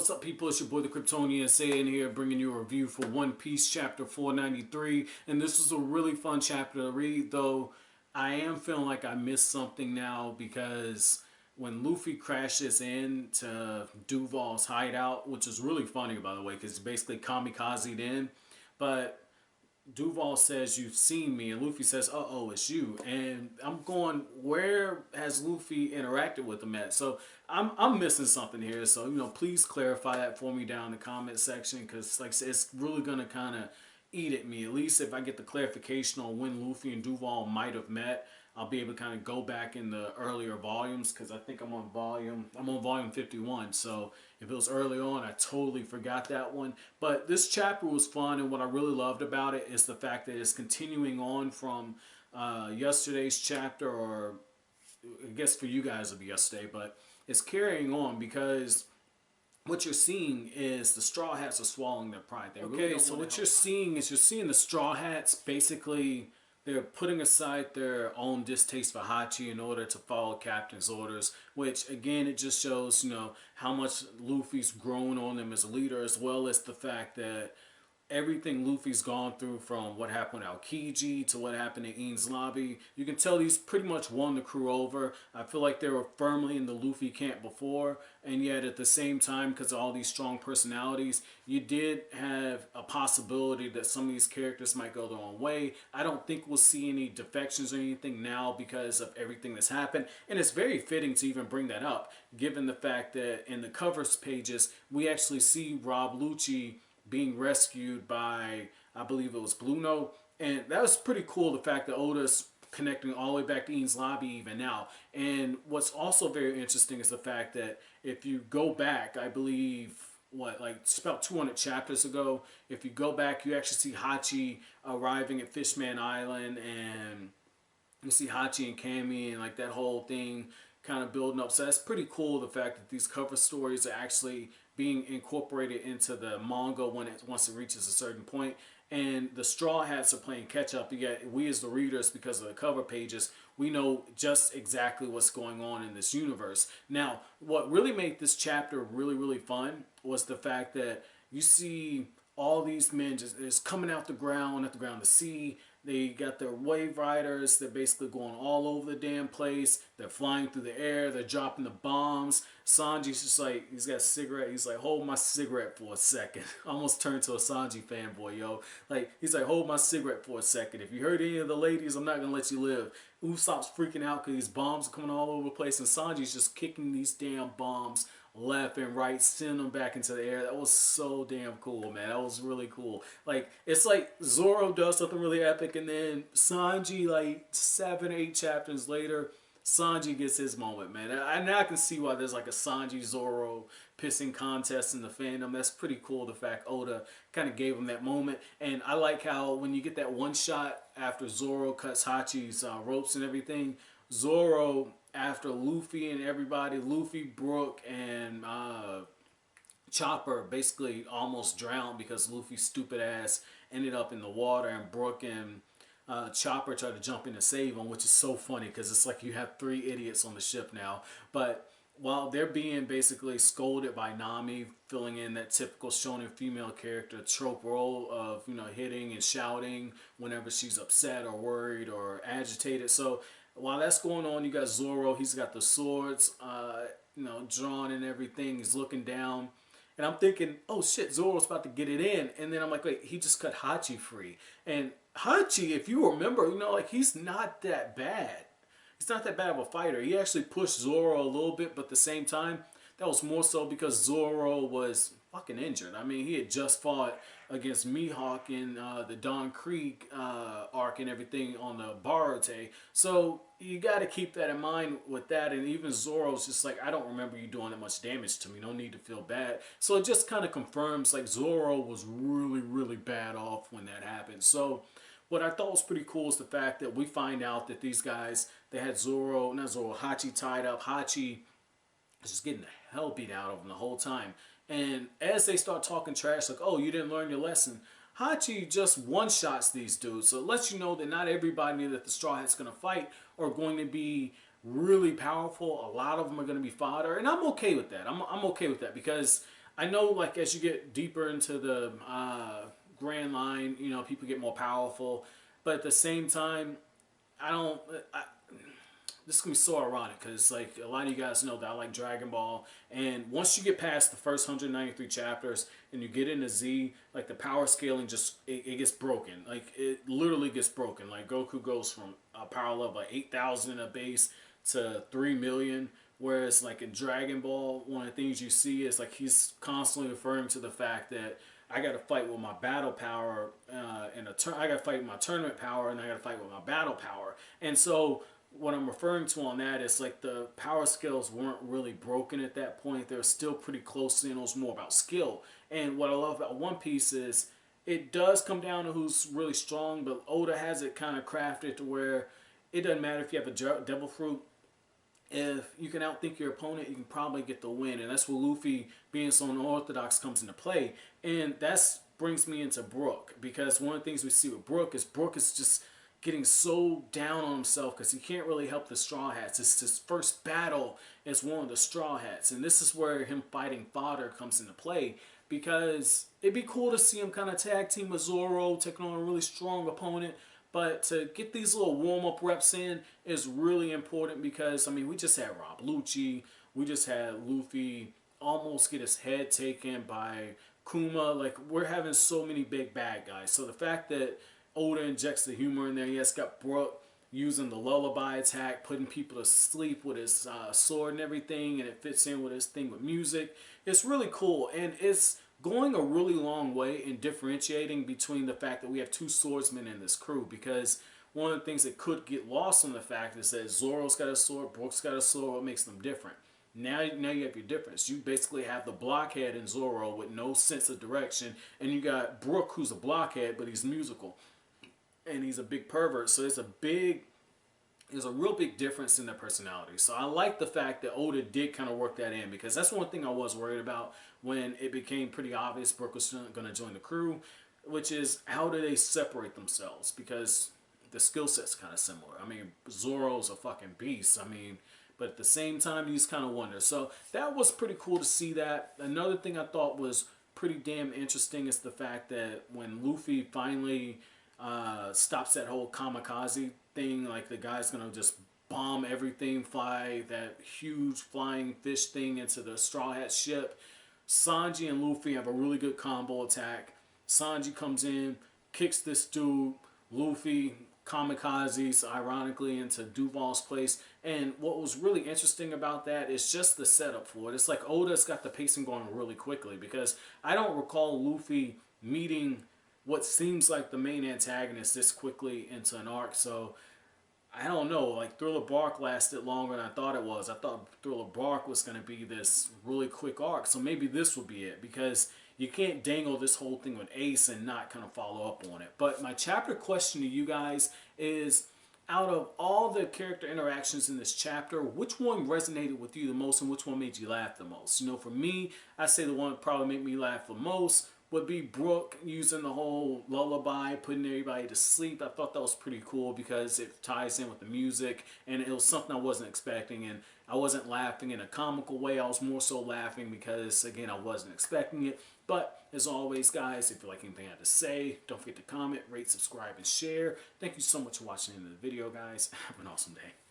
what's up, people? It's your boy the Kryptonian saying here, bringing you a review for One Piece chapter 493. And this is a really fun chapter to read, though I am feeling like I missed something now because when Luffy crashes into Duval's hideout, which is really funny, by the way, because he's basically kamikazed in, but Duval says, "You've seen me," and Luffy says, "Uh-oh, it's you." And I'm going, where has Luffy interacted with him at? So I'm missing something here. So, please clarify that for me down in the comment section, because like I said, it's really gonna kind of eat at me. At least if I get the clarification on when Luffy and Duval might have met, I'll be able to kind of go back in the earlier volumes, because I think I'm on volume 51. So if it was early on, I totally forgot that one. But this chapter was fun, and what I really loved about it is the fact that it's continuing on from yesterday's chapter, or I guess for you guys it'll be yesterday, but it's carrying on because what you're seeing is the Straw Hats are swallowing their pride. They really okay, so what you're seeing is you're seeing the Straw Hats basically, they're putting aside their own distaste for Hachi in order to follow Captain's orders, which again, it just shows, how much Luffy's grown on them as a leader, as well as the fact that everything Luffy's gone through, from what happened at Aokiji to what happened in Enies Lobby, you can tell he's pretty much won the crew over. I feel like they were firmly in the Luffy camp before, and yet at the same time, because of all these strong personalities, you did have a possibility that some of these characters might go their own way. I don't think we'll see any defections or anything now because of everything that's happened, and it's very fitting to even bring that up, given the fact that in the covers pages, we actually see Rob Lucci being rescued by, I believe it was Blue Note. And that was pretty cool, the fact that Oda's connecting all the way back to Enies Lobby even now. And what's also very interesting is the fact that if you go back, I believe, it's about 200 chapters ago, if you go back, you actually see Hachi arriving at Fishman Island, and you see Hachi and Cammy and that whole thing kind of building up. So that's pretty cool, the fact that these cover stories are actually being incorporated into the manga once it reaches a certain point. And the Straw Hats are playing catch up. Yet we as the readers, because of the cover pages, we know just exactly what's going on in this universe. Now, what really made this chapter really, really fun was the fact that you see all these men just coming out the ground, the sea. They got their wave riders. They're basically going all over the damn place. They're flying through the air. They're dropping the bombs. Sanji's just like, he's got a cigarette. He's like, hold my cigarette for a second. I almost turned to a Sanji fanboy, yo. He's like, hold my cigarette for a second. If you hurt any of the ladies, I'm not going to let you live. Usopp's freaking out because these bombs are coming all over the place. And Sanji's just kicking these damn bombs left and right, sending them back into the air. That was so damn cool, man. That was really cool. It's like Zoro does something really epic, and then Sanji, 7, 8 chapters later, Sanji gets his moment, man. And I can see why there's a Sanji Zoro pissing contest in the fandom. That's pretty cool, the fact Oda kind of gave him that moment. And I like how when you get that one shot after Zoro cuts Hachi's ropes and everything, Zoro, after Luffy and everybody, Luffy, Brook, and Chopper basically almost drowned because Luffy's stupid ass ended up in the water, and Brook and Chopper tried to jump in to save him, which is so funny because it's like you have 3 idiots on the ship now. But while they're being basically scolded by Nami, filling in that typical shonen female character trope role of, hitting and shouting whenever she's upset or worried or agitated. So while that's going on, you got Zoro. He's got the swords, drawn and everything. He's looking down. And I'm thinking, oh shit, Zoro's about to get it in. And then I'm like, wait, he just cut Hachi free. And Hachi, if you remember, he's not that bad. He's not that bad of a fighter. He actually pushed Zoro a little bit, but at the same time, that was more so because Zoro was fucking injured. I mean, he had just fought against Mihawk in the Don Creek arc and everything on the Barate. So you got to keep that in mind with that. And even Zoro's just like, I don't remember you doing that much damage to me. No need to feel bad. So it just kind of confirms Zoro was really, really bad off when that happened. So what I thought was pretty cool is the fact that we find out that these guys, they had Hachi tied up. Hachi was just getting the hell beat out of him the whole time. And as they start talking trash, like, oh, you didn't learn your lesson, Hachi just one-shots these dudes. So it lets you know that not everybody that the Straw Hat's going to fight are going to be really powerful. A lot of them are going to be fodder. And I'm okay with that. I'm okay with that because I know, like, as you get deeper into the Grand Line, you know, people get more powerful, but at the same time, I don't. This is gonna be so ironic because, like, a lot of you guys know that I like Dragon Ball, and once you get past the first 193 chapters and you get into Z, like, the power scaling just it gets broken. Like, it literally gets broken. Like, Goku goes from a power level of 8,000 a base to 3 million. Whereas, like, in Dragon Ball, one of the things you see is, like, he's constantly referring to the fact that I got to fight with my battle power I got to fight with my tournament power, and I got to fight with my battle power. And so what I'm referring to on that is, like, the power scales weren't really broken at that point. They're still pretty close, and it was more about skill. And what I love about One Piece is it does come down to who's really strong, but Oda has it kind of crafted to where it doesn't matter if you have a devil fruit. If you can outthink your opponent, you can probably get the win. And that's where Luffy, being so unorthodox, comes into play. And that's brings me into Brook, because one of the things we see with Brook is just getting so down on himself because he can't really help the Straw Hats. It's his first battle as one of the Straw Hats. And this is where him fighting Fodder comes into play, because it'd be cool to see him kind of tag team with Zoro, taking on a really strong opponent. But to get these little warm-up reps in is really important because, I mean, we just had Rob Lucci. We just had Luffy almost get his head taken by Kuma. Like, we're having so many big bad guys. So the fact that Oda injects the humor in there, yes, got Brook using the lullaby attack, putting people to sleep with his sword and everything, and it fits in with his thing with music. It's really cool, and it's going a really long way in differentiating between the fact that we have two swordsmen in this crew, because one of the things that could get lost on the fact is that Zoro's got a sword, Brook's got a sword. What makes them different? Now you have your difference. You basically have the blockhead in Zoro with no sense of direction, and you got Brook, who's a blockhead, but he's musical, and he's a big pervert. So there's a real big difference in their personality. So I like the fact that Oda did kind of work that in, because that's one thing I was worried about when it became pretty obvious Brook was going to join the crew, which is how do they separate themselves, because the skill set's kind of similar. I mean, Zoro's a fucking beast. I mean, but at the same time, you just kind of wonder. So that was pretty cool to see that. Another thing I thought was pretty damn interesting is the fact that when Luffy finally stops that whole kamikaze thing, like the guy's gonna just bomb everything, fly that huge flying fish thing into the Straw Hat ship. Sanji and Luffy have a really good combo attack. Sanji comes in, kicks this dude. Luffy kamikazes, ironically, into Duval's place. And what was really interesting about that is just the setup for it. It's like Oda's got the pacing going really quickly, because I don't recall Luffy meeting what seems like the main antagonist this quickly into an arc. So I don't know, like, Thriller Bark lasted longer than I thought it was. I thought Thriller Bark was going to be this really quick arc, so maybe this will be it, because you can't dangle this whole thing with Ace and not kind of follow up on it. But my chapter question to you guys is, out of all the character interactions in this chapter, which one resonated with you the most, and which one made you laugh the most? You know, for me, I say the one that probably made me laugh the most would be Brook using the whole lullaby, putting everybody to sleep. I thought that was pretty cool because it ties in with the music, and it was something I wasn't expecting, and I wasn't laughing in a comical way. I was more so laughing because, again, I wasn't expecting it. But as always, guys, if you like anything I have to say, don't forget to comment, rate, subscribe, and share. Thank you so much for watching the end of the video, guys. Have an awesome day.